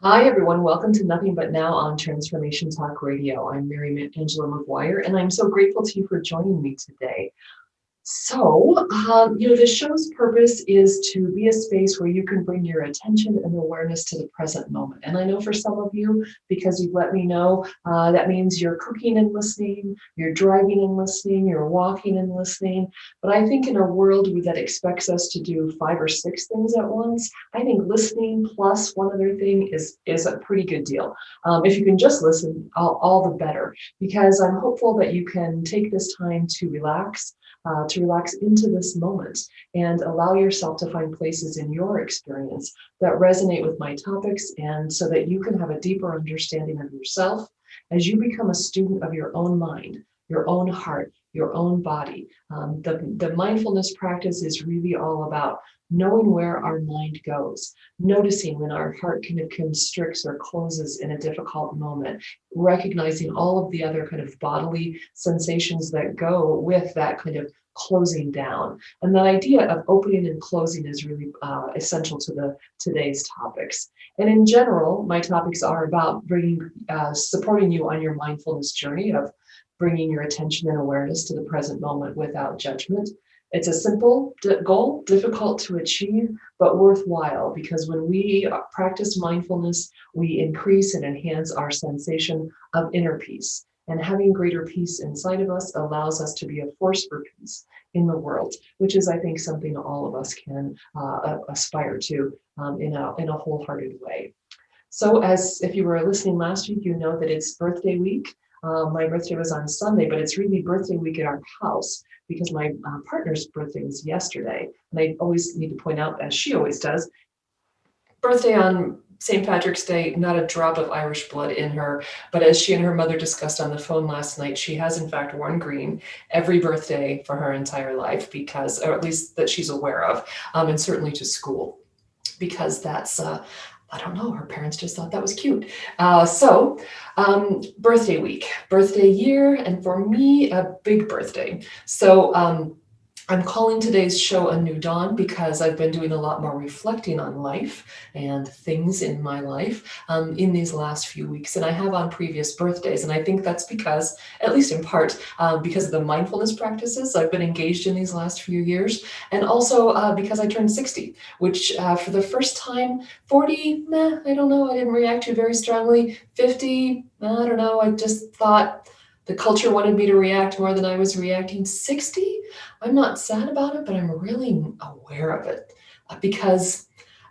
Hi, everyone. Welcome to Nothing But Now on Transformation Talk Radio. I'm Mariangela Maguire, and I'm so grateful to you for joining me today. So, the show's purpose is to be a space where you can bring your attention and awareness to the present moment. And I know for some of you, because you've let me know, that means you're cooking and listening, you're driving and listening, you're walking and listening. But I think in a world that expects us to do 5 or 6 things at once, I think listening plus one other thing is a pretty good deal. If you can just listen, all the better, because I'm hopeful that you can take this time to relax into this moment and allow yourself to find places in your experience that resonate with my topics, and so that you can have a deeper understanding of yourself as you become a student of your own mind, your own heart, your own body. The mindfulness practice is really all about knowing where our mind goes, noticing when our heart kind of constricts or closes in a difficult moment, recognizing all of the other kind of bodily sensations that go with that kind of closing down. And the idea of opening and closing is really essential to today's topics. And in general, my topics are about supporting you on your mindfulness journey of bringing your attention and awareness to the present moment without judgment. It's a simple goal, difficult to achieve, but worthwhile, because when we practice mindfulness, we increase and enhance our sensation of inner peace. And having greater peace inside of us allows us to be a force for peace in the world, which is, I think, something all of us can aspire to in a wholehearted way. So, as if you were listening last week, you know that it's birthday week. My birthday was on Sunday, but it's really birthday week at our house because my partner's birthday was yesterday. And I always need to point out, as she always does, birthday on St. Patrick's Day, not a drop of Irish blood in her. But as she and her mother discussed on the phone last night, she has in fact worn green every birthday for her entire life, because, or at least that she's aware of, and certainly to school, because that's, I don't know, her parents just thought that was cute. Birthday week, birthday year, and for me, a big birthday. So I'm calling today's show A New Dawn because I've been doing a lot more reflecting on life and things in my life in these last few weeks than I have on previous birthdays. And I think that's because, at least in part, because of the mindfulness practices I've been engaged in these last few years. And also because I turned 60, which for the first time, 40, I don't know, I didn't react to very strongly. 50, I don't know, I just thought the culture wanted me to react more than I was reacting. 60, I'm not sad about it, but I'm really aware of it because,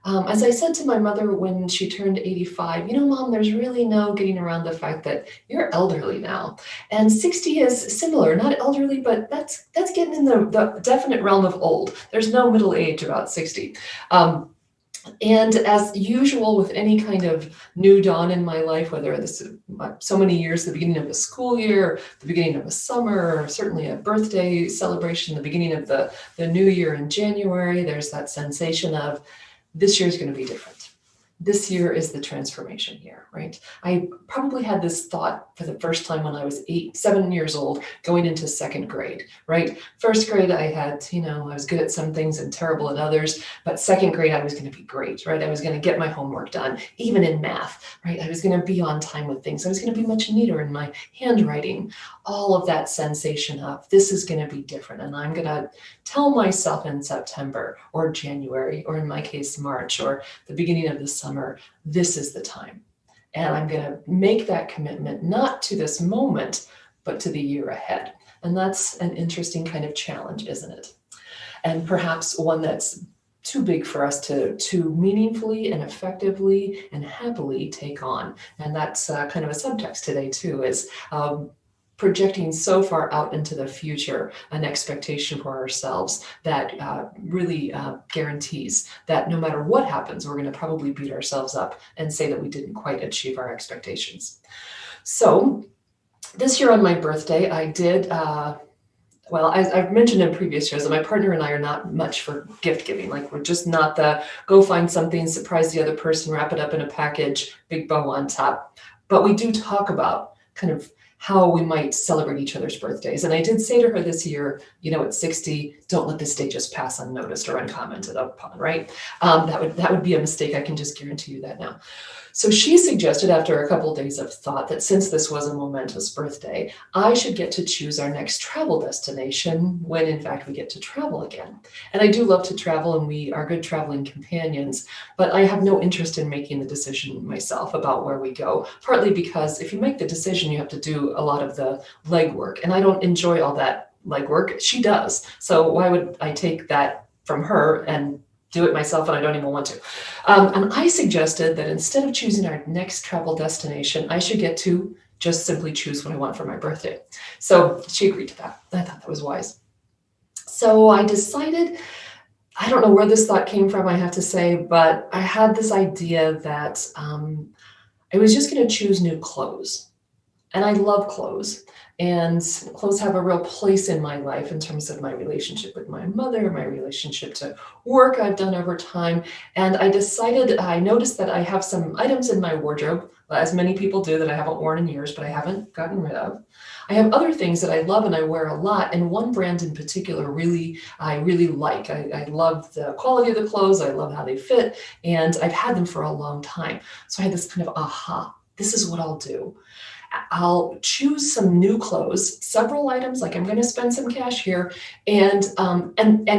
as I said to my mother when she turned 85, Mom, there's really no getting around the fact that you're elderly now. And 60 is similar, not elderly, but that's getting in the definite realm of old. There's no middle age about 60. And as usual with any kind of new dawn in my life, whether this is so many years, the beginning of a school year, the beginning of a summer, or certainly a birthday celebration, the beginning of the new year in January, there's that sensation of this year's going to be different. This year is the transformation year, right? I probably had this thought for the first time when I was 7 years old, going into second grade, right? First grade, I had, I was good at some things and terrible at others, but second grade, I was going to be great, right? I was going to get my homework done, even in math, right? I was going to be on time with things. I was going to be much neater in my handwriting, all of that sensation of this is going to be different. And I'm going to tell myself in September or January, or in my case, March, or the beginning of the summer, this is the time. And I'm going to make that commitment, not to this moment, but to the year ahead. And that's an interesting kind of challenge, isn't it? And perhaps one that's too big for us to meaningfully and effectively and happily take on. And that's kind of a subtext today too, is projecting so far out into the future an expectation for ourselves that really guarantees that no matter what happens, we're going to probably beat ourselves up and say that we didn't quite achieve our expectations. So this year on my birthday, I did well, as I've mentioned in previous shows, that my partner and I are not much for gift giving. Like, we're just not the go find something, surprise the other person, wrap it up in a package, big bow on top. But we do talk about kind of how we might celebrate each other's birthdays. And I did say to her this year, at 60, don't let this day just pass unnoticed or uncommented upon, right? That would be a mistake. I can just guarantee you that now. So she suggested, after a couple of days of thought, that since this was a momentous birthday, I should get to choose our next travel destination when, in fact, we get to travel again. And I do love to travel, and we are good traveling companions, but I have no interest in making the decision myself about where we go, partly because if you make the decision, you have to do a lot of the legwork, and I don't enjoy all that legwork. She does. So why would I take that from her and do it myself, and I don't even want to. And I suggested that instead of choosing our next travel destination, I should get to just simply choose what I want for my birthday. So she agreed to that. I thought that was wise. So I decided, I don't know where this thought came from, I have to say, but I had this idea that I was just going to choose new clothes. And I love clothes. And clothes have a real place in my life in terms of my relationship with my mother, my relationship to work I've done over time. And I noticed that I have some items in my wardrobe, as many people do, that I haven't worn in years, but I haven't gotten rid of. I have other things that I love and I wear a lot. And one brand in particular, I really like. I love the quality of the clothes. I love how they fit. And I've had them for a long time. So I had this kind of aha, this is what I'll do. I'll choose some new clothes, several items, like I'm going to spend some cash here. And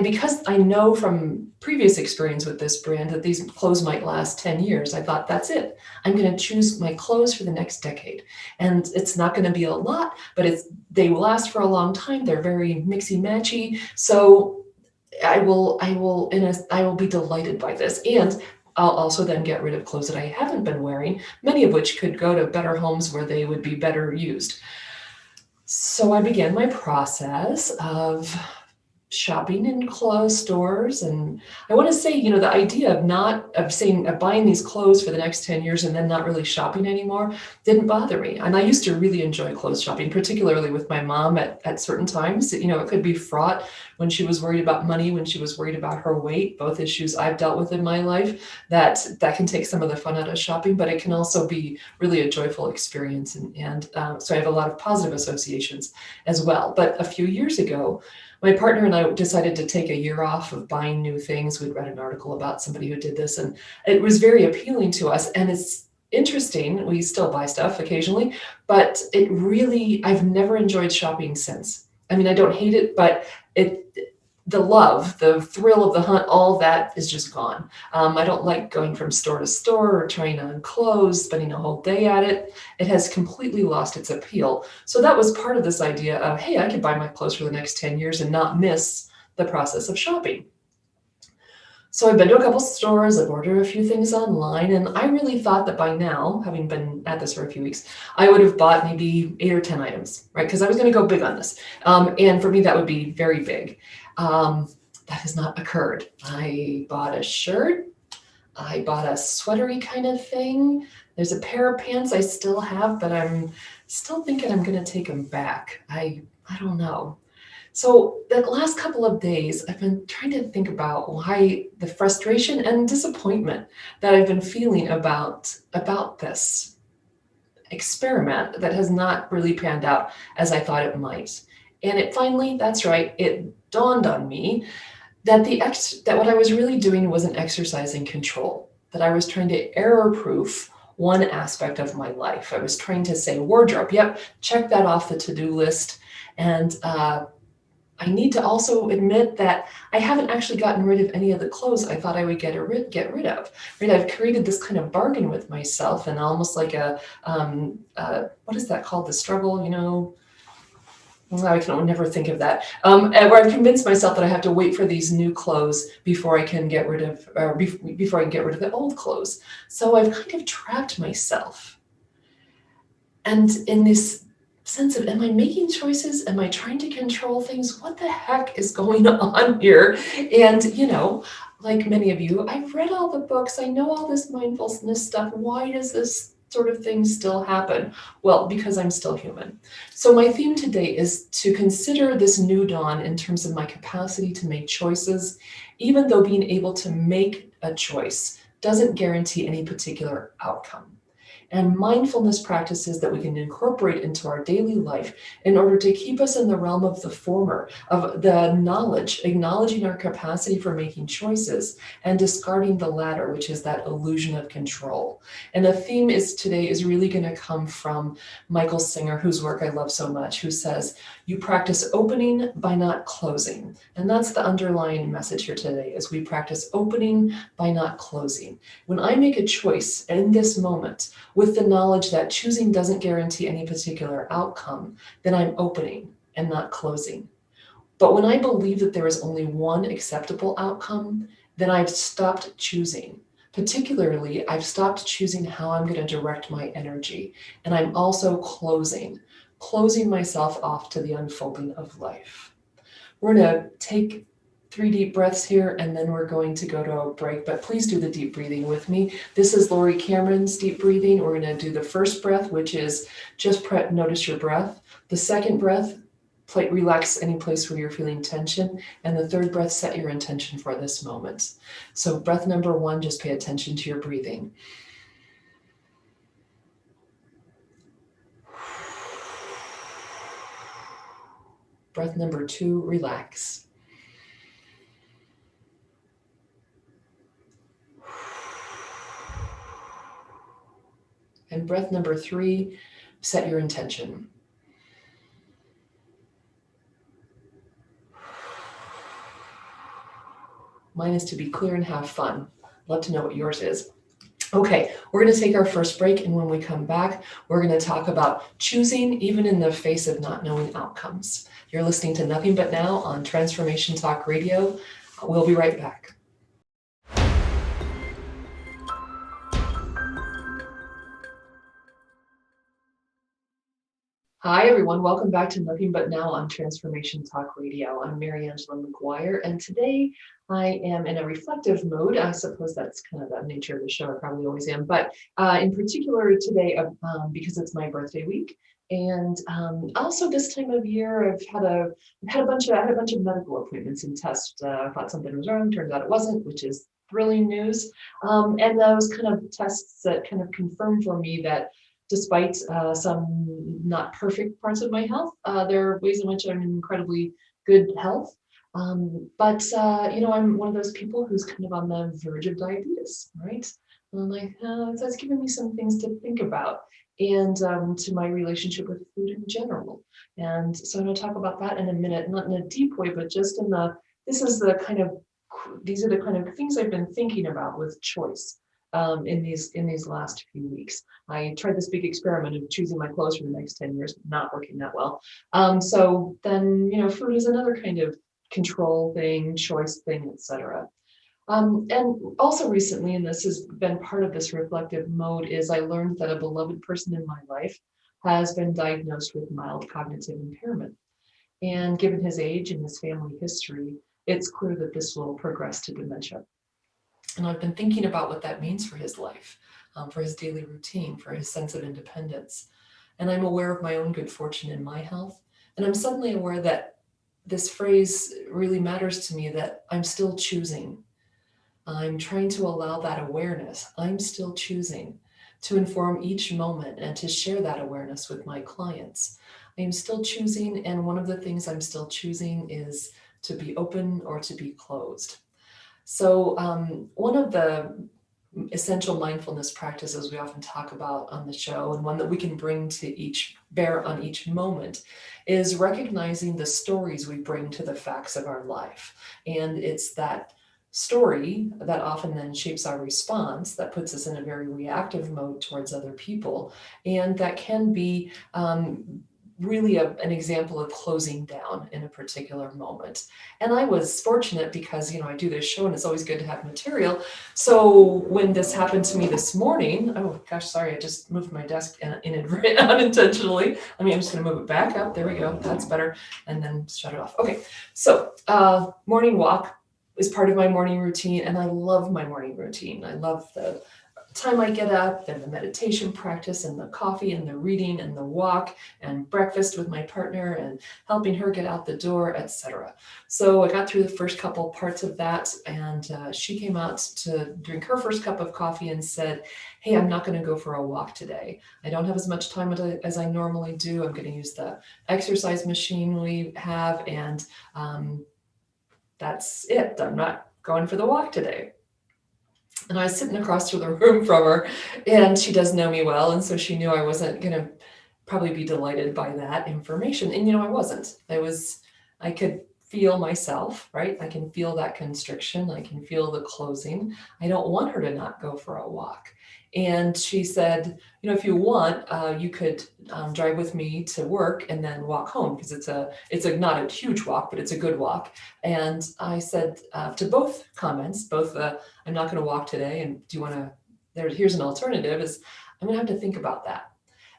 because I know from previous experience with this brand that these clothes might last 10 years, I thought, that's it. I'm going to choose my clothes for the next decade. And it's not going to be a lot, but they will last for a long time. They're very mixy matchy. So I will be delighted by this. And I'll also then get rid of clothes that I haven't been wearing, many of which could go to better homes where they would be better used. So I began my process of shopping in clothes stores. And I want to say, the idea of buying these clothes for the next 10 years and then not really shopping anymore didn't bother me. And I used to really enjoy clothes shopping, particularly with my mom at certain times. It could be fraught when she was worried about money, when she was worried about her weight, both issues I've dealt with in my life, that can take some of the fun out of shopping, but it can also be really a joyful experience. And so I have a lot of positive associations as well. But a few years ago, my partner and I decided to take a year off of buying new things. We'd read an article about somebody who did this, and it was very appealing to us. And it's interesting. We still buy stuff occasionally, but I've never enjoyed shopping since. I mean, I don't hate it, but the love, the thrill of the hunt, all that is just gone. I don't like going from store to store or trying on clothes, spending a whole day at it. It has completely lost its appeal. So that was part of this idea of, hey, I could buy my clothes for the next 10 years and not miss the process of shopping. So I've been to a couple stores, I've ordered a few things online, and I really thought that by now, having been at this for a few weeks, I would have bought maybe 8 or 10 items, right? Because I was going to go big on this. And for me, that would be very big. That has not occurred. I bought a shirt. I bought a sweatery kind of thing. There's a pair of pants I still have, but I'm still thinking I'm going to take them back. I don't know. So the last couple of days, I've been trying to think about why the frustration and disappointment that I've been feeling about this experiment that has not really panned out as I thought it might. And it finally, that's right, it dawned on me that that what I was really doing was an exercise in control, that I was trying to error-proof one aspect of my life. I was trying to say wardrobe, yep, check that off the to-do list. And I need to also admit that I haven't actually gotten rid of any of the clothes I thought I would get rid of. Right? I've created this kind of bargain with myself, and almost like what is that called? The struggle, I can never think of that. Where I've convinced myself that I have to wait for these new clothes before I can get rid of the old clothes. So I've kind of trapped myself. And in this sense of, am I making choices? Am I trying to control things? What the heck is going on here? And, like many of you, I've read all the books. I know all this mindfulness stuff. Why does this sort of thing still happen? Well, because I'm still human. So my theme today is to consider this new dawn in terms of my capacity to make choices, even though being able to make a choice doesn't guarantee any particular outcome, and mindfulness practices that we can incorporate into our daily life in order to keep us in the realm of the former, of the knowledge, acknowledging our capacity for making choices and discarding the latter, which is that illusion of control. And the theme today is really going to come from Michael Singer, whose work I love so much, who says, you practice opening by not closing. And that's the underlying message here today, is we practice opening by not closing. When I make a choice in this moment, with the knowledge that choosing doesn't guarantee any particular outcome, then I'm opening and not closing. But when I believe that there is only one acceptable outcome, then I've stopped choosing. Particularly, I've stopped choosing how I'm going to direct my energy. And I'm also closing myself off to the unfolding of life. We're going to take 3 deep breaths here, and then we're going to go to a break, but please do the deep breathing with me. This is Lori Cameron's deep breathing. We're going to do the first breath, which is just notice your breath. The second breath, relax any place where you're feeling tension. And the third breath, set your intention for this moment. So breath number 1, just pay attention to your breathing. Breath number 2, relax. And breath number 3, set your intention. Mine is to be clear and have fun. Love to know what yours is. Okay, we're going to take our first break, and when we come back, we're going to talk about choosing even in the face of not knowing outcomes. You're listening to Nothing But Now on Transformation Talk Radio. We'll be right back. Hi, everyone. Welcome back to Nothing But Now on Transformation Talk Radio. I'm Mariangela Maguire, and today I am in a reflective mode. I suppose that's kind of the nature of the show. I probably always am, but in particular today, because it's my birthday week, and also this time of year, I had a bunch of medical appointments and tests. I thought something was wrong, turned out it wasn't, which is thrilling news. And those kind of tests that kind of confirmed for me that despite some not perfect parts of my health, there are ways in which I'm in incredibly good health. But I'm one of those people who's kind of on the verge of diabetes, right? And I'm like, that's giving me some things to think about, and to my relationship with food in general. And so I'm going to talk about that in a minute, not in a deep way, but just in these are the kind of things I've been thinking about with choice. In these last few weeks, I tried this big experiment of choosing my clothes for the next 10 years, not working that well. So then, food is another kind of control thing, choice thing, etc. And also recently, and this has been part of this reflective mode, is I learned that a beloved person in my life has been diagnosed with mild cognitive impairment. And given his age and his family history, it's clear that this will progress to dementia. And I've been thinking about what that means for his life, for his daily routine, for his sense of independence. And I'm aware of my own good fortune in my health. And I'm suddenly aware that this phrase really matters to me, that I'm still choosing. I'm trying to allow that awareness. I'm still choosing to inform each moment and to share that awareness with my clients. I'm still choosing, and one of the things I'm still choosing is to be open or to be closed. So one of the essential mindfulness practices we often talk about on the show, and one that we can bring to bear on each moment, is recognizing the stories we bring to the facts of our life. And it's that story that often then shapes our response, that puts us in a very reactive mode towards other people, and that can be really an example of closing down in a particular moment. And I was fortunate because, I do this show and it's always good to have material. So when this happened to me this morning, oh gosh, sorry, I just moved my desk unintentionally. I'm just going to move it back up. There we go. That's better. And then shut it off. Okay. So morning walk is part of my morning routine. And I love my morning routine. I love the time I get up and the meditation practice and the coffee and the reading and the walk and breakfast with my partner and helping her get out the door, etc. So I got through the first couple parts of that, and she came out to drink her first cup of coffee and said, hey, I'm not going to go for a walk today. I don't have as much time as I normally do. I'm going to use the exercise machine we have, and that's it. I'm not going for the walk today. And I was sitting across the room from her, and she does know me well. And so she knew I wasn't going to probably be delighted by that information. And, I wasn't. I could feel myself, right? I can feel that constriction. I can feel the closing. I don't want her to not go for a walk. And she said, if you want, you could drive with me to work and then walk home, because it's not a huge walk, but it's a good walk. And I said to both comments, I'm not going to walk today, and do you want to, here's an alternative, is I'm going to have to think about that.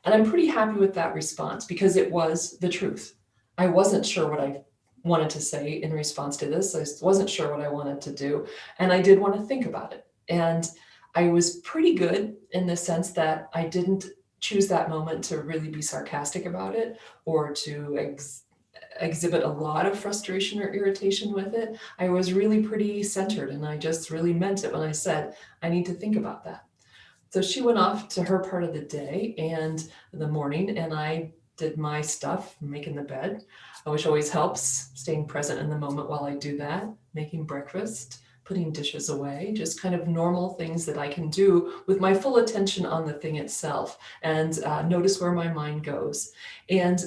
And I'm pretty happy with that response, because it was the truth. I wasn't sure what I wanted to say in response to this. I wasn't sure what I wanted to do, and I did want to think about it. And I was pretty good in the sense that I didn't choose that moment to really be sarcastic about it or to exhibit a lot of frustration or irritation with it. I was really pretty centered, and I just really meant it when I said, I need to think about that. So she went off to her part of the day and the morning, and I did my stuff, making the bed, which always helps, staying present in the moment while I do that, making breakfast, putting dishes away, just kind of normal things that I can do with my full attention on the thing itself, and notice where my mind goes. And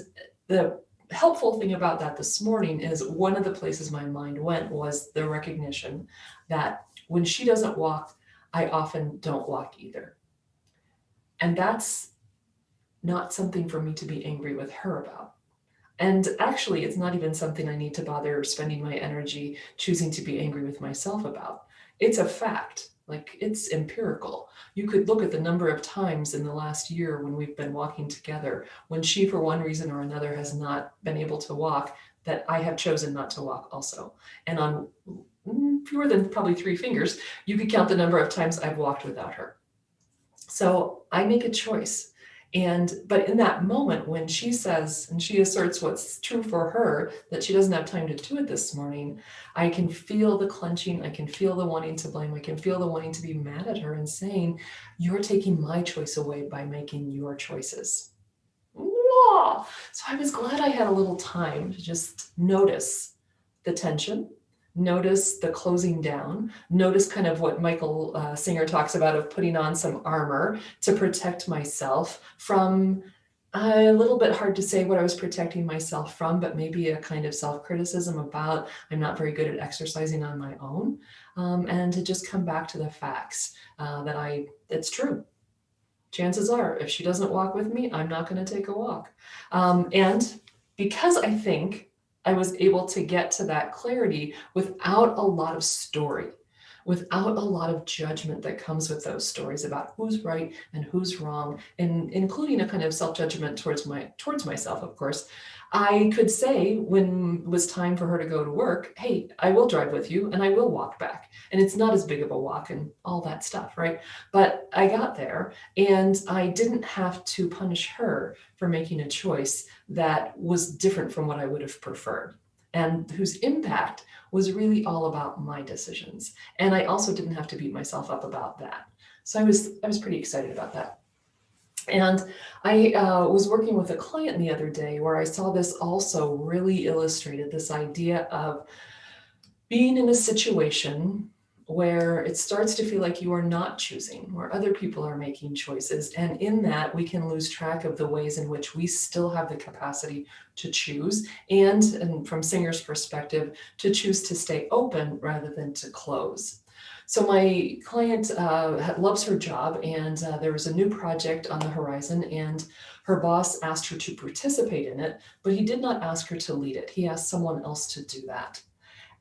the helpful thing about that this morning is one of the places my mind went was the recognition that when she doesn't walk, I often don't walk either. And that's not something for me to be angry with her about. And actually, it's not even something I need to bother spending my energy choosing to be angry with myself about. It's a fact, like it's empirical. You could look at the number of times in the last year when we've been walking together, when she, for one reason or another, has not been able to walk, that I have chosen not to walk also. And on fewer than probably 3 fingers, you could count the number of times I've walked without her. So I make a choice. But in that moment when she says, and she asserts what's true for her, that she doesn't have time to do it this morning, I can feel the clenching, I can feel the wanting to blame, I can feel the wanting to be mad at her and saying, you're taking my choice away by making your choices. Whoa! So I was glad I had a little time to just notice the tension, notice the closing down, notice kind of what Michael Singer talks about of putting on some armor to protect myself from a little bit hard to say what I was protecting myself from, but maybe a kind of self-criticism about I'm not very good at exercising on my own, and to just come back to the facts that it's true. Chances are, if she doesn't walk with me, I'm not going to take a walk. And because I think I was able to get to that clarity without a lot of story, without a lot of judgment that comes with those stories about who's right and who's wrong, and including a kind of self-judgment towards myself, of course, I could say when it was time for her to go to work, hey, I will drive with you and I will walk back. And it's not as big of a walk and all that stuff, right? But I got there and I didn't have to punish her for making a choice that was different from what I would have preferred, and whose impact was really all about my decisions. And I also didn't have to beat myself up about that. So I was pretty excited about that. And I was working with a client the other day where I saw this also really illustrated, this idea of being in a situation where it starts to feel like you are not choosing, where other people are making choices. And in that, we can lose track of the ways in which we still have the capacity to choose, and from Singer's perspective, to choose to stay open rather than to close. So my client loves her job, and there was a new project on the horizon, and her boss asked her to participate in it, but he did not ask her to lead it. He asked someone else to do that.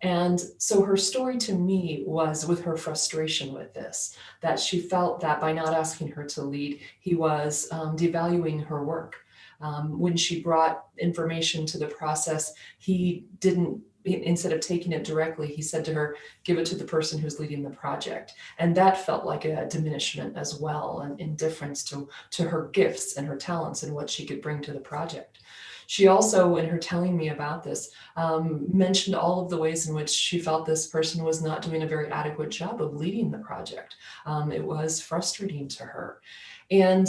And so her story to me was with her frustration with this, that she felt that by not asking her to lead, he was devaluing her work. When she brought information to the process, he didn't, instead of taking it directly, he said to her, give it to the person who's leading the project. And that felt like a diminishment as well, and indifference to her gifts and her talents and what she could bring to the project. She also, in her telling me about this, mentioned all of the ways in which she felt this person was not doing a very adequate job of leading the project. It was frustrating to her. And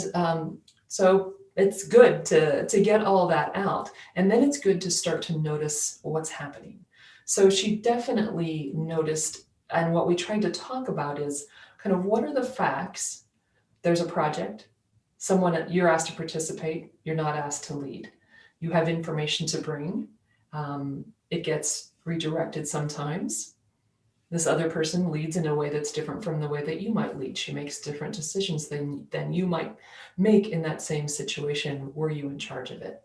so it's good to get all that out. And then it's good to start to notice what's happening. So she definitely noticed, and what we tried to talk about is kind of what are the facts? There's a project, someone, you're asked to participate, you're not asked to lead. You have information to bring. It gets redirected sometimes. This other person leads in a way that's different from the way that you might lead. She makes different decisions than you might make in that same situation were you in charge of it.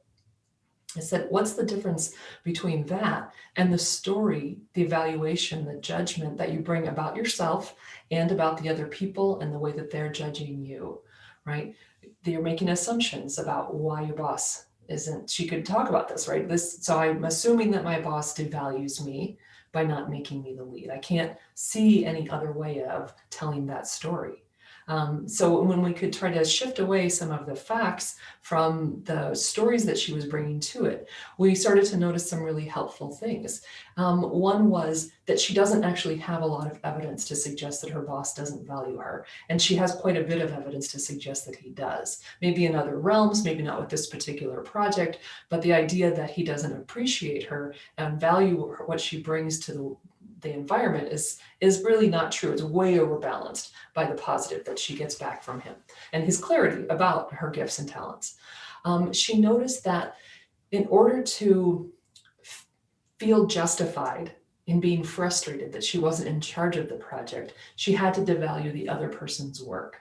I said, what's the difference between that and the story, the evaluation, the judgment that you bring about yourself and about the other people and the way that they're judging you, right? You're making assumptions about why your boss isn't, she could talk about this, right? So I'm assuming that my boss devalues me by not making me the lead. I can't see any other way of telling that story. So when we could try to shift away some of the facts from the stories that she was bringing to it, we started to notice some really helpful things. One was that she doesn't actually have a lot of evidence to suggest that her boss doesn't value her. And she has quite a bit of evidence to suggest that he does. Maybe in other realms, maybe not with this particular project, but the idea that he doesn't appreciate her and value what she brings to the environment is really not true. It's way overbalanced by the positive that she gets back from him and his clarity about her gifts and talents. She noticed that in order to feel justified in being frustrated that she wasn't in charge of the project, she had to devalue the other person's work.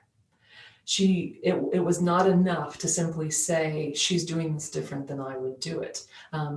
It was not enough to simply say she's doing this different than I would do it.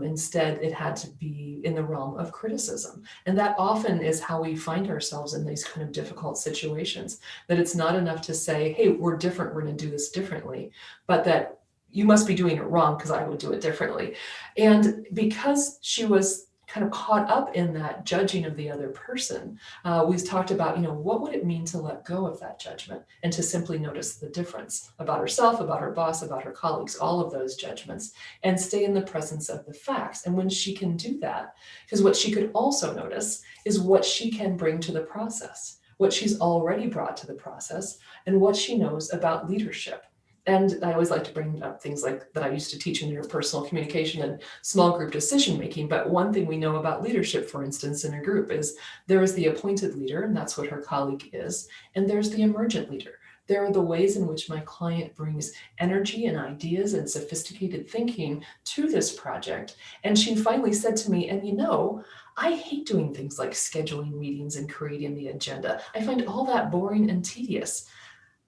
Instead, it had to be in the realm of criticism. And that often is how we find ourselves in these kind of difficult situations, that it's not enough to say, hey, we're different, we're going to do this differently, but that you must be doing it wrong because I would do it differently. And because she was kind of caught up in that judging of the other person, we've talked about, what would it mean to let go of that judgment and to simply notice the difference about herself, about her boss, about her colleagues, all of those judgments, and stay in the presence of the facts. And when she can do that, because what she could also notice is what she can bring to the process, what she's already brought to the process, and what she knows about leadership. And I always like to bring up things like that I used to teach in interpersonal communication and small group decision making. But one thing we know about leadership, for instance, in a group is there is the appointed leader, and that's what her colleague is, and there's the emergent leader. There are the ways in which my client brings energy and ideas and sophisticated thinking to this project. And she finally said to me, I hate doing things like scheduling meetings and creating the agenda. I find all that boring and tedious,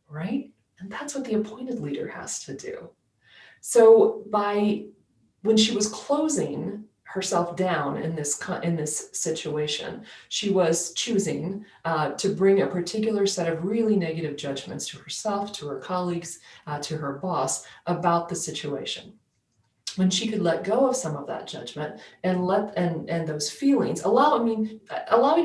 right? And that's what the appointed leader has to do. So when she was closing herself down in this situation, she was choosing to bring a particular set of really negative judgments to herself, to her colleagues, to her boss about the situation. When she could let go of some of that judgment and those feelings, allowing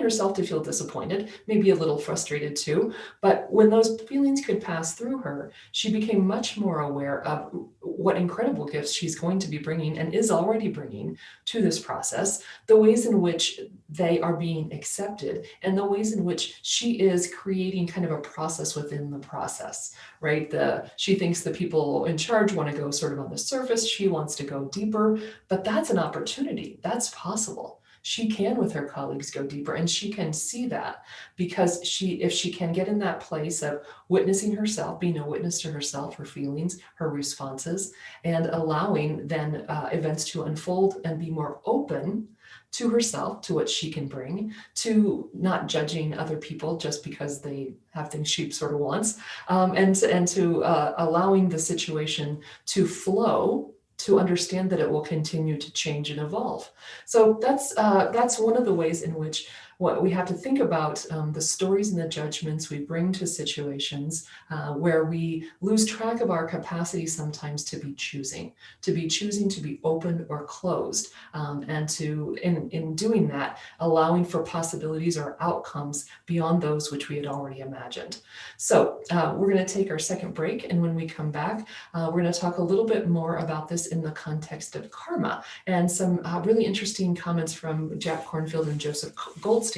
herself to feel disappointed, maybe a little frustrated too, but when those feelings could pass through her, she became much more aware of what incredible gifts she's going to be bringing and is already bringing to this process, the ways in which they are being accepted, and the ways in which she is creating kind of a process within the process, right? She thinks the people in charge want to go sort of on the surface. She wants to go deeper, but that's an opportunity. That's possible. she can with her colleagues go deeper, and she can see that because if she can get in that place of witnessing herself, being a witness to herself, her feelings, her responses, and allowing then events to unfold and be more open to herself, to what she can bring, to not judging other people just because they have things she sort of wants, and to allowing the situation to flow, to understand that it will continue to change and evolve. So that's one of the ways in which what we have to think about the stories and the judgments we bring to situations where we lose track of our capacity sometimes to be choosing to be open or closed, and to in doing that, allowing for possibilities or outcomes beyond those which we had already imagined. So we're going to take our second break, and when we come back, we're going to talk a little bit more about this in the context of karma, and some really interesting comments from Jack Kornfield and Joseph Goldstein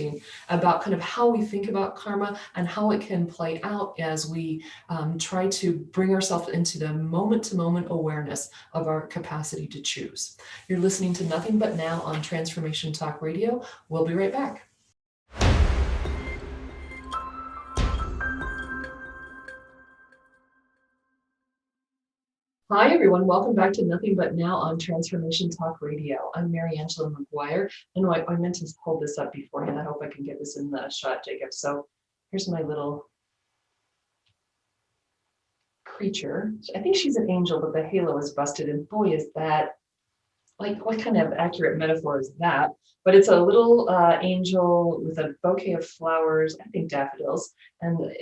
about kind of how we think about karma and how it can play out as we try to bring ourselves into the moment-to-moment awareness of our capacity to choose. You're listening to Nothing But Now on Transformation Talk Radio. We'll be right back. Hi, everyone. Welcome back to Nothing But Now on Transformation Talk Radio. I'm Mariangela Maguire. And I meant to hold this up beforehand. I hope I can get this in the shot, Jacob. So here's my little creature. I think she's an angel, but the halo is busted. And boy, is that, like, what kind of accurate metaphor is that? But it's a little angel with a bouquet of flowers, I think daffodils. And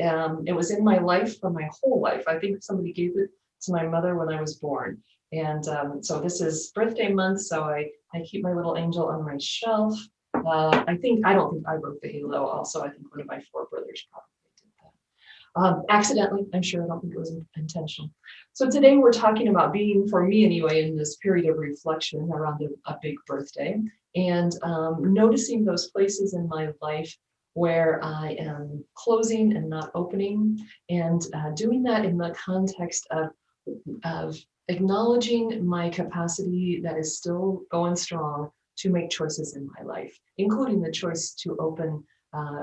it was in my life for my whole life. I think somebody gave it to my mother when I was born. And so this is birthday month, so I keep my little angel on my shelf. I don't think I wrote the halo. Also, I think one of my four brothers probably did that. Accidentally, I'm sure. I don't think it was intentional. So today we're talking about being, for me anyway, in this period of reflection around a big birthday, and noticing those places in my life where I am closing and not opening, and doing that in the context of acknowledging my capacity that is still going strong to make choices in my life, including the choice to open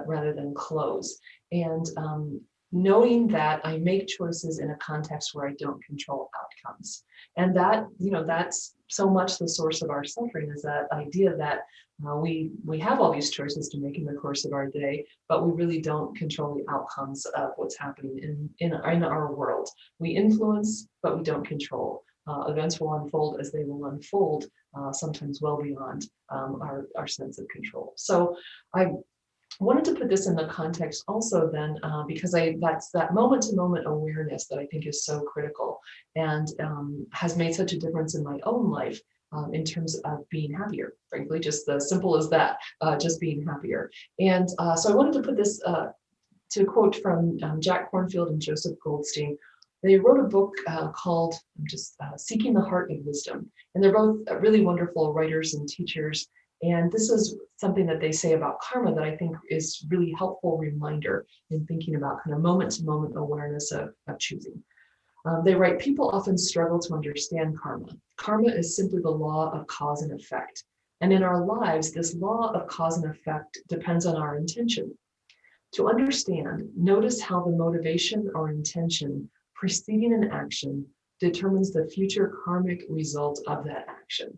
rather than close. And knowing that I make choices in a context where I don't control outcomes. And that, that's so much the source of our suffering, is that idea that we have all these choices to make in the course of our day, but we really don't control the outcomes of what's happening in our world. We influence, but we don't control. Events will unfold as they will unfold, sometimes well beyond our sense of control. So I wanted to put this in the context also then, because that's that moment-to-moment awareness that I think is so critical, and has made such a difference in my own life, in terms of being happier, frankly, just as simple as that, just being happier. And so I wanted to put this to quote from Jack Kornfield and Joseph Goldstein. They wrote a book called Seeking the Heart of Wisdom. And they're both really wonderful writers and teachers. And this is something that they say about karma that I think is really helpful reminder in thinking about kind of moment-to-moment awareness of choosing. They write, people often struggle to understand karma. Karma is simply the law of cause and effect. And in our lives, this law of cause and effect depends on our intention. To understand, notice how the motivation or intention preceding an action determines the future karmic result of that action.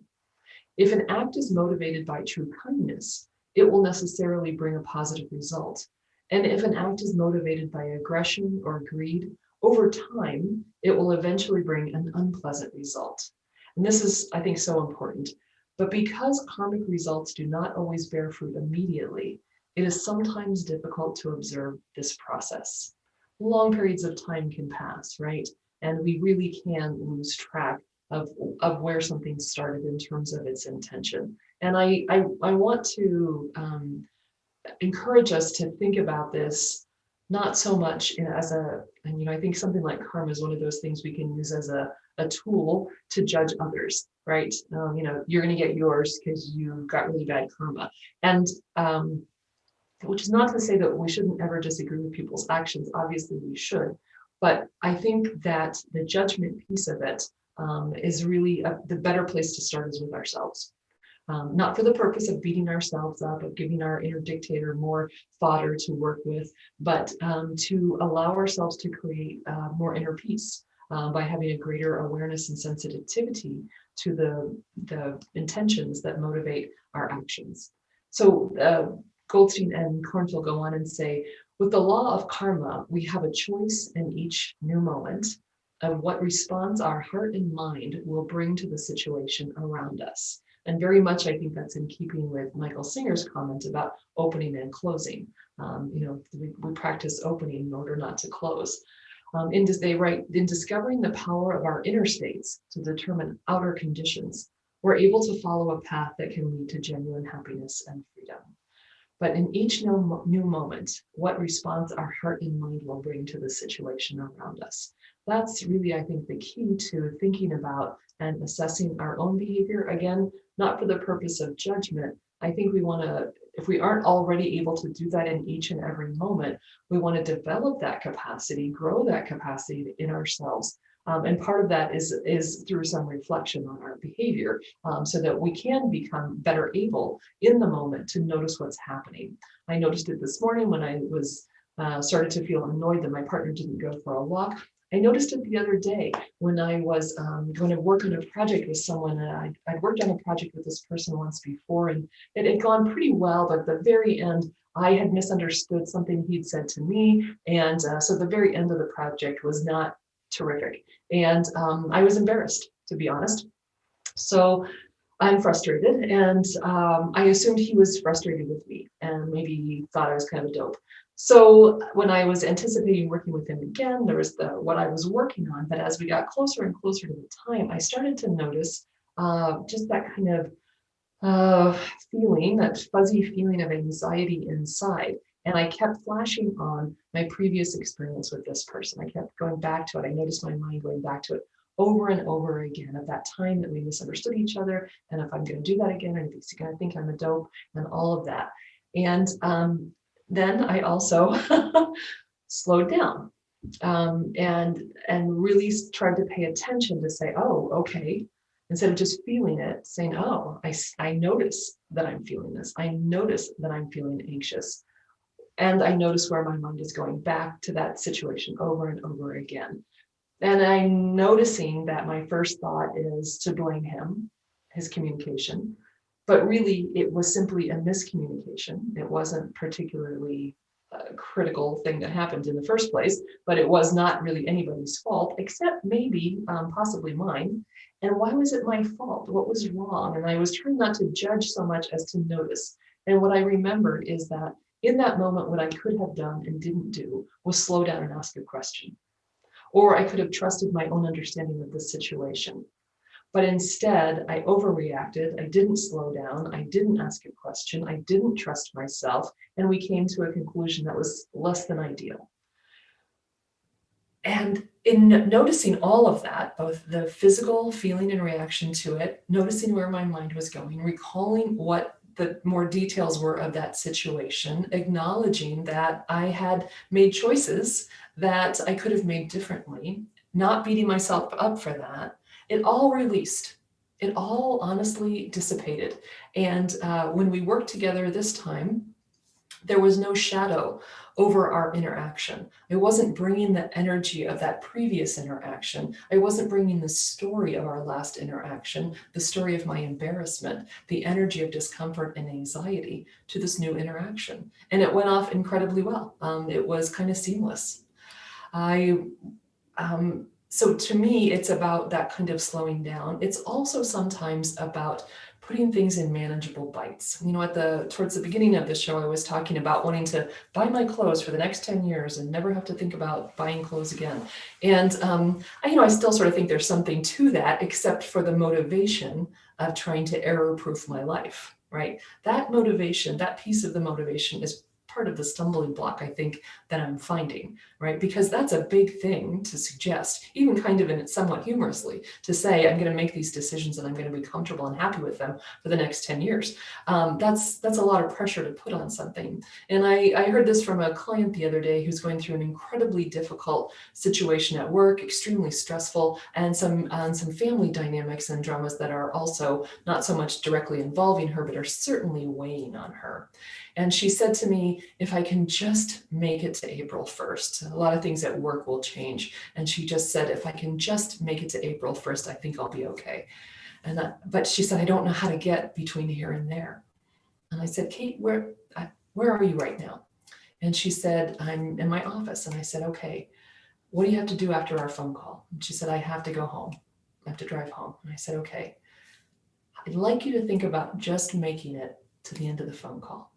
If an act is motivated by true kindness, it will necessarily bring a positive result. And if an act is motivated by aggression or greed, over time, it will eventually bring an unpleasant result. And this is, I think, so important. But because karmic results do not always bear fruit immediately, it is sometimes difficult to observe this process. Long periods of time can pass, right? And we really can lose track of where something started in terms of its intention. And I want to encourage us to think about this not so much as I think something like karma is one of those things we can use as a tool to judge others, right? You're going to get yours because you got really bad karma. And which is not to say that we shouldn't ever disagree with people's actions. Obviously, we should. But I think that the judgment piece of it is really the better place to start is with ourselves. not for the purpose of beating ourselves up, of giving our inner dictator more fodder to work with, but to allow ourselves to create more inner peace by having a greater awareness and sensitivity to the intentions that motivate our actions. So Goldstein and Kornfield go on and say, with the law of karma, we have a choice in each new moment of what response our heart and mind will bring to the situation around us. And very much, I think that's in keeping with Michael Singer's comment about opening and closing. We practice opening in order not to close. They write, in discovering the power of our inner states to determine outer conditions, we're able to follow a path that can lead to genuine happiness and freedom. But in each new moment, what response our heart and mind will bring to the situation around us. That's really, I think, the key to thinking about and assessing our own behavior. Again, not for the purpose of judgment. I think we want to, if we aren't already able to do that in each and every moment, we want to develop that capacity, grow that capacity in ourselves. And part of that is through some reflection on our behavior, so that we can become better able in the moment to notice what's happening. I noticed it this morning when I was started to feel annoyed that my partner didn't go for a walk. I noticed it the other day when I was going to work on a project with someone. I'd worked on a project with this person once before, and it had gone pretty well, but at the very end, I had misunderstood something he'd said to me. And so the very end of the project was not terrific. And I was embarrassed, to be honest. So I'm frustrated, and I assumed he was frustrated with me, and maybe he thought I was kind of a dope. So when I was anticipating working with him again, there was what I was working on. But as we got closer and closer to the time, I started to notice just that kind of feeling, that fuzzy feeling of anxiety inside. And I kept flashing on my previous experience with this person. I kept going back to it. I noticed my mind going back to it over and over again, of that time that we misunderstood each other. And if I'm going to do that again, and if he's going to think I'm a dope, and all of that. And then I also slowed down and really tried to pay attention to say, oh, okay. Instead of just feeling it, saying, oh, I notice that I'm feeling this. I notice that I'm feeling anxious. And I notice where my mind is going back to that situation over and over again. And I'm noticing that my first thought is to blame him, his communication. But really, it was simply a miscommunication. It wasn't particularly a critical thing that happened in the first place, but it was not really anybody's fault, except maybe possibly mine. And why was it my fault? What was wrong? And I was trying not to judge so much as to notice. And what I remembered is that in that moment, what I could have done and didn't do was slow down and ask a question. Or I could have trusted my own understanding of the situation. But instead, I overreacted. I didn't slow down. I didn't ask a question. I didn't trust myself. And we came to a conclusion that was less than ideal. And in noticing all of that, both the physical feeling and reaction to it, noticing where my mind was going, recalling what the more details were of that situation, acknowledging that I had made choices that I could have made differently, not beating myself up for that, it all released. It all honestly dissipated. And when we worked together this time, there was no shadow over our interaction. I wasn't bringing the energy of that previous interaction. I wasn't bringing the story of our last interaction, the story of my embarrassment, the energy of discomfort and anxiety to this new interaction. And it went off incredibly well. It was kind of seamless. So to me, it's about that kind of slowing down. It's also sometimes about putting things in manageable bites. You know, towards the beginning of the show, I was talking about wanting to buy my clothes for the next 10 years and never have to think about buying clothes again. And I still sort of think there's something to that, except for the motivation of trying to error-proof my life, right? That motivation, that piece of the motivation is part of the stumbling block, I think, that I'm finding, right? Because that's a big thing to suggest, even kind of in it somewhat humorously, to say, I'm going to make these decisions and I'm going to be comfortable and happy with them for the next 10 years. That's a lot of pressure to put on something. And I heard this from a client the other day who's going through an incredibly difficult situation at work, extremely stressful, and some family dynamics and dramas that are also not so much directly involving her, but are certainly weighing on her. And she said to me, if I can just make it to April 1st, a lot of things at work will change. And she just said, if I can just make it to April 1st, I think I'll be okay. But she said, I don't know how to get between here and there. And I said, Kate, where are you right now? And she said, I'm in my office. And I said, okay, what do you have to do after our phone call? And she said, I have to go home. I have to drive home. And I said, okay, I'd like you to think about just making it to the end of the phone call.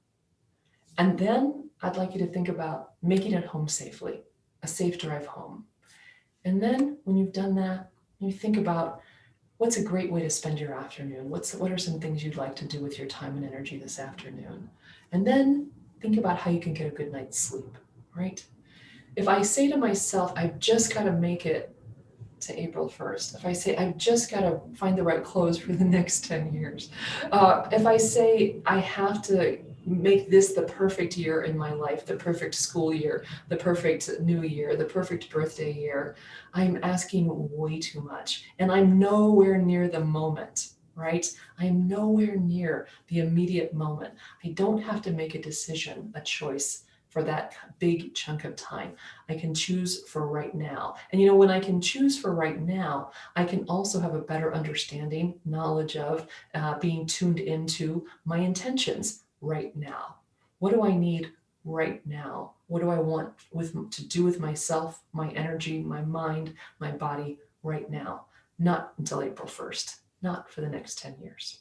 And then I'd like you to think about making it home safely, a safe drive home. And then when you've done that, you think about what's a great way to spend your afternoon? What are some things you'd like to do with your time and energy this afternoon? And then think about how you can get a good night's sleep, right? If I say to myself, I've just got to make it to April 1st, if I say, I've just got to find the right clothes for the next 10 years, if I say, I have to make this the perfect year in my life, the perfect school year, the perfect new year, the perfect birthday year, I'm asking way too much. And I'm nowhere near the moment, right? I'm nowhere near the immediate moment. I don't have to make a decision, a choice for that big chunk of time. I can choose for right now. And when I can choose for right now, I can also have a better understanding, knowledge of, being tuned into my intentions right now. What do I need right now? What do I want to do with myself, my energy, my mind, my body right now? Not until April 1st, not for the next 10 years.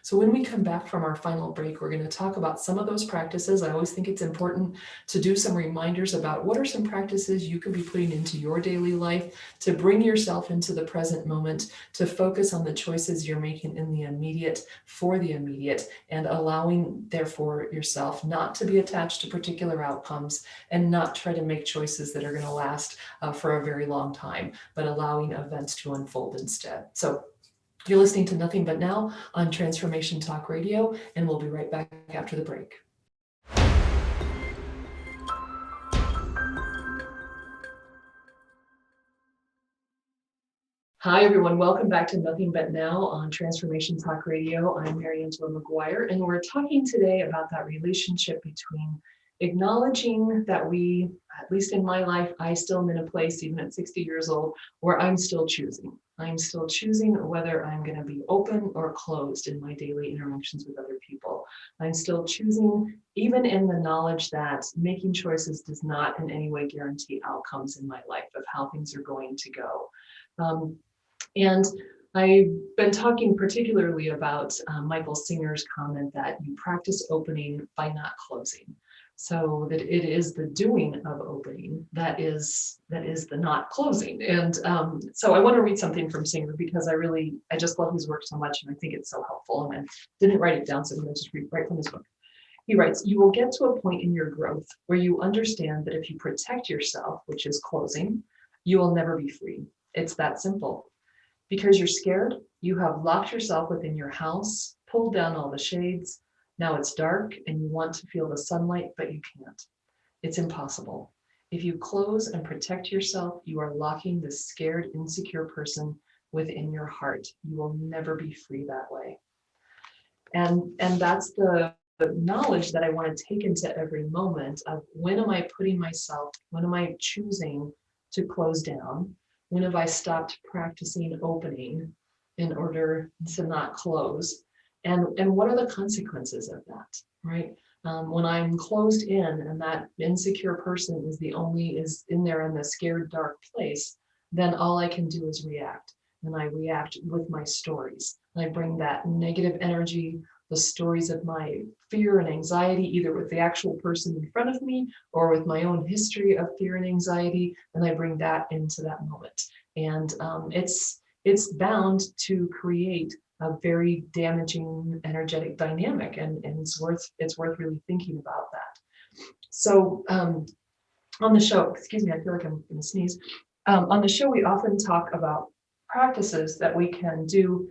So when we come back from our final break, we're going to talk about some of those practices. I always think it's important to do some reminders about what are some practices you could be putting into your daily life to bring yourself into the present moment, to focus on the choices you're making in the immediate for the immediate, and allowing, therefore, yourself not to be attached to particular outcomes and not try to make choices that are going to last for a very long time, but allowing events to unfold instead. So you're listening to Nothing But Now on Transformation Talk Radio, and we'll be right back after the break. Hi, everyone. Welcome back to Nothing But Now on Transformation Talk Radio. I'm Mariangela Maguire, and we're talking today about that relationship between acknowledging that we, at least in my life, I still am in a place, even at 60 years old, where I'm still choosing. I'm still choosing whether I'm going to be open or closed in my daily interactions with other people. I'm still choosing, even in the knowledge that making choices does not in any way guarantee outcomes in my life of how things are going to go. And I've been talking particularly about Michael Singer's comment that you practice opening by not closing. So that it is the doing of opening that is the not closing. And so I want to read something from Singer because I just love his work so much and I think it's so helpful. And I didn't write it down, so I'm going to just read right from his book. He writes, you will get to a point in your growth where you understand that if you protect yourself, which is closing, you will never be free. It's that simple. Because you're scared, you have locked yourself within your house, pulled down all the shades. Now it's dark and you want to feel the sunlight, but you can't. It's impossible. If you close and protect yourself, you are locking this scared, insecure person within your heart. You will never be free that way. And that's the knowledge that I want to take into every moment of when am I choosing to close down? When have I stopped practicing opening in order to not close? And what are the consequences of that, right? When I'm closed in and that insecure person is in there in the scared, dark place, then all I can do is react. And I react with my stories. And I bring that negative energy, the stories of my fear and anxiety, either with the actual person in front of me or with my own history of fear and anxiety, and I bring that into that moment. And it's bound to create a very damaging energetic dynamic, and it's worth really thinking about that. So on the show, excuse me, I feel like I'm going to sneeze. On the show, we often talk about practices that we can do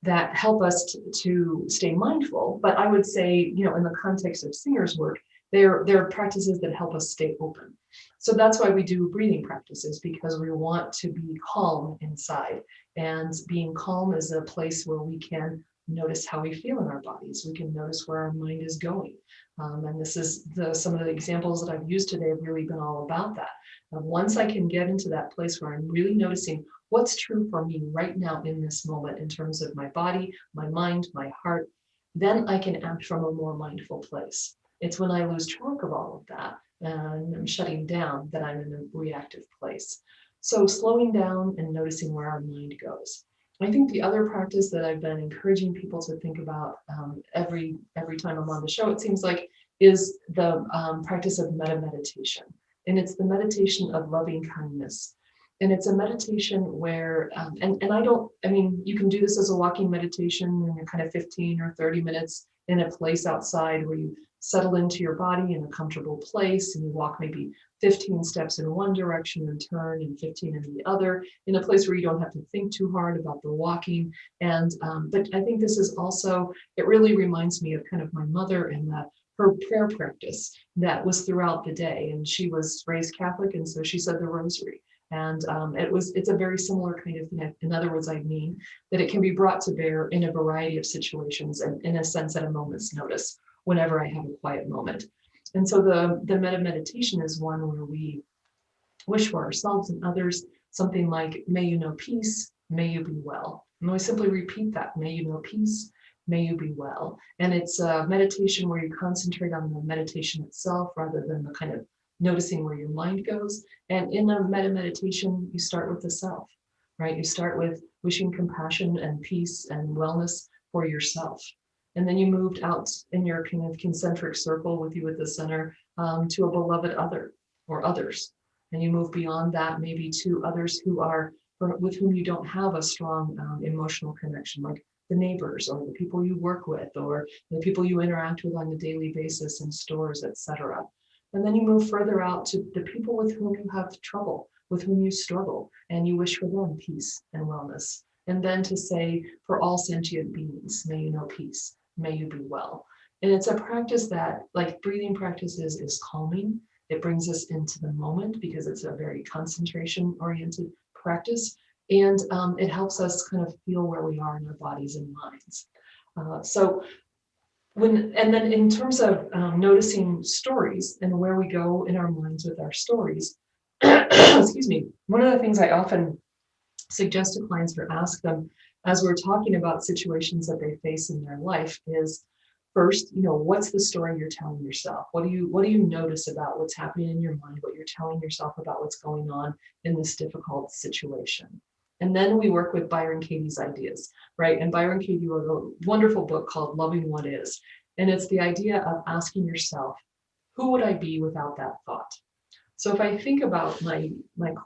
that help us to stay mindful. But I would say, in the context of singers' work, they're practices that help us stay open. So that's why we do breathing practices, because we want to be calm inside. And being calm is a place where we can notice how we feel in our bodies. We can notice where our mind is going. And this is some of the examples that I've used today have really been all about that. Once I can get into that place where I'm really noticing what's true for me right now in this moment in terms of my body, my mind, my heart, then I can act from a more mindful place. It's when I lose track of all of that and I'm shutting down that I'm in a reactive place. So slowing down and noticing where our mind goes. I think the other practice that I've been encouraging people to think about every time I'm on the show, it seems like, is the practice of metta meditation. And it's the meditation of loving kindness. And it's a meditation where, you can do this as a walking meditation and you're kind of 15 or 30 minutes in a place outside where you settle into your body in a comfortable place and you walk maybe 15 steps in one direction and turn and 15 in the other, in a place where you don't have to think too hard about the walking. And but I think this is also, it really reminds me of kind of my mother and her prayer practice that was throughout the day. And she was raised Catholic, and so she said the rosary. And it's a very similar kind of thing. In other words, I mean that it can be brought to bear in a variety of situations and in a sense at a moment's notice whenever I have a quiet moment. And so the metta meditation is one where we wish for ourselves and others something like, may you know peace, may you be well. And we simply repeat that, may you know peace, may you be well. And it's a meditation where you concentrate on the meditation itself rather than the kind of noticing where your mind goes. And in a metta meditation, you start with the self, right? You start with wishing compassion and peace and wellness for yourself. And then you moved out in your kind of concentric circle with you at the center to a beloved other or others. And you move beyond that maybe to others with whom you don't have a strong emotional connection, like the neighbors or the people you work with or the people you interact with on a daily basis in stores, etc. And then you move further out to the people with whom you have trouble, with whom you struggle, and you wish for them peace and wellness. And then to say, for all sentient beings, may you know peace, may you be well. And it's a practice that, like breathing practices, is calming. It brings us into the moment because it's a very concentration-oriented practice. And it helps us kind of feel where we are in our bodies and minds. And then in terms of noticing stories and where we go in our minds with our stories, excuse me, one of the things I often suggest to clients or ask them as we're talking about situations that they face in their life is, first, what's the story you're telling yourself? What do you notice about what's happening in your mind, what you're telling yourself about what's going on in this difficult situation? And then we work with Byron Katie's ideas, right? And Byron Katie wrote a wonderful book called Loving What Is. And it's the idea of asking yourself, who would I be without that thought? So if I think about my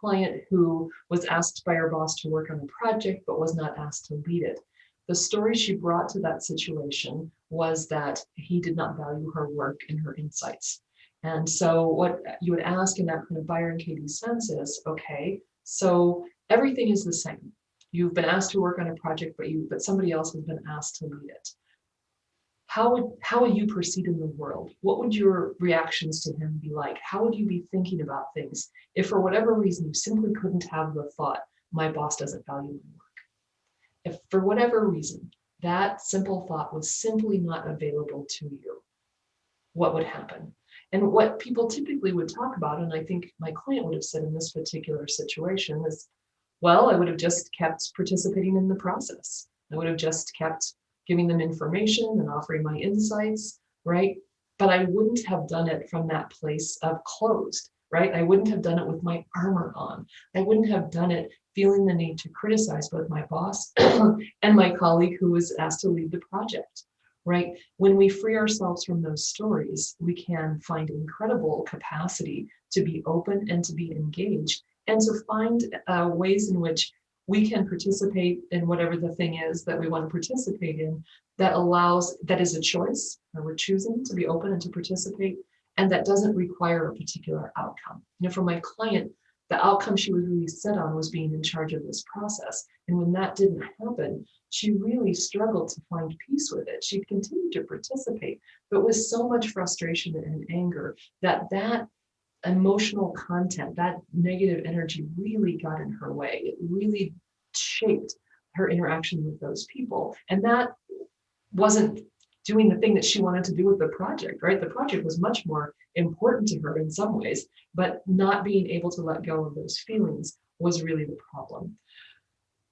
client who was asked by her boss to work on a project but was not asked to lead it, the story she brought to that situation was that he did not value her work and her insights. And so what you would ask in that kind of Byron Katie sense is, okay, so everything is the same. You've been asked to work on a project, but somebody else has been asked to lead it. How would you proceed in the world? What would your reactions to him be like? How would you be thinking about things if for whatever reason you simply couldn't have the thought, my boss doesn't value my work? If for whatever reason that simple thought was simply not available to you, what would happen? And what people typically would talk about, and I think my client would have said in this particular situation is, well, I would have just kept participating in the process. I would have just kept giving them information and offering my insights, right? But I wouldn't have done it from that place of closed, right? I wouldn't have done it with my armor on. I wouldn't have done it feeling the need to criticize both my boss and my colleague who was asked to lead the project, right? When we free ourselves from those stories, we can find incredible capacity to be open and to be engaged and to find ways in which we can participate in whatever the thing is that we want to participate in that is a choice, or we're choosing to be open and to participate. and that doesn't require a particular outcome. For my client, the outcome she was really set on was being in charge of this process. And when that didn't happen, she really struggled to find peace with it. She continued to participate, but with so much frustration and anger that emotional content, that negative energy really got in her way. It really shaped her interaction with those people. And that wasn't doing the thing that she wanted to do with the project, right? The project was much more important to her in some ways, but not being able to let go of those feelings was really the problem.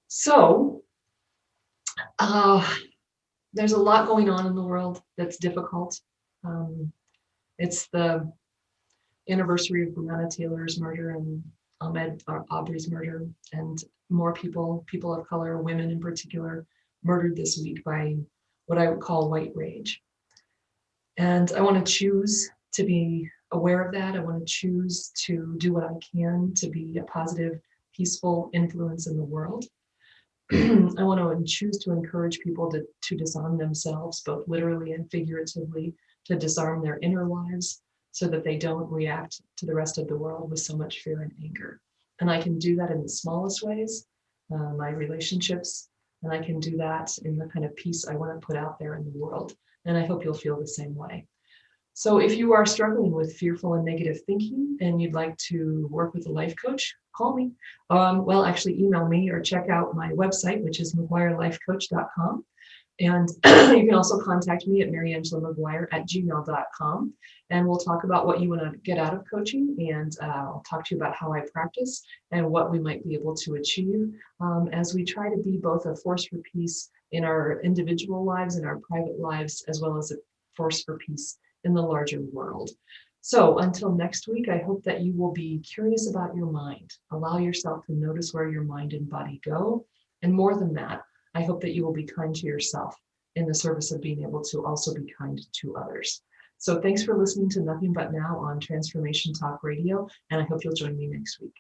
So there's a lot going on in the world that's difficult. It's the anniversary of Breonna Taylor's murder and Ahmaud Arbery's murder, and more people of color, women in particular, murdered this week by what I would call white rage. And I want to choose to be aware of that. I want to choose to do what I can to be a positive, peaceful influence in the world. I want to choose to encourage people to disarm themselves, both literally and figuratively, to disarm their inner lives so that they don't react to the rest of the world with so much fear and anger. And I can do that in the smallest ways, my relationships, and I can do that in the kind of peace I want to put out there in the world. And I hope you'll feel the same way. So if you are struggling with fearful and negative thinking and you'd like to work with a life coach, call me. Well, actually email me or check out my website, which is maguirelifecoach.com. And you can also contact me at mariangelamaguire@gmail.com. And we'll talk about what you want to get out of coaching. And I'll talk to you about how I practice and what we might be able to achieve as we try to be both a force for peace in our individual lives and our private lives, as well as a force for peace in the larger world. So until next week, I hope that you will be curious about your mind. Allow yourself to notice where your mind and body go. And more than that, I hope that you will be kind to yourself in the service of being able to also be kind to others. So thanks for listening to Nothing But Now on Transformation Talk Radio, and I hope you'll join me next week.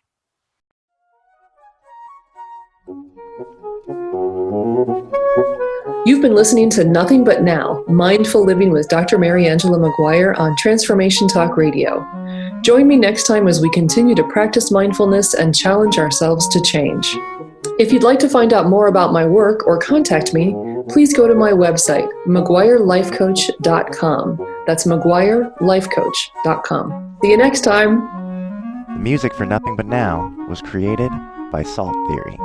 You've been listening to Nothing But Now, Mindful Living with Dr. Mariangela Maguire on Transformation Talk Radio. Join me next time as we continue to practice mindfulness and challenge ourselves to change. If you'd like to find out more about my work or contact me, please go to my website, maguirelifecoach.com. That's maguirelifecoach.com. See you next time. The music for Nothing But Now was created by Salt Theory.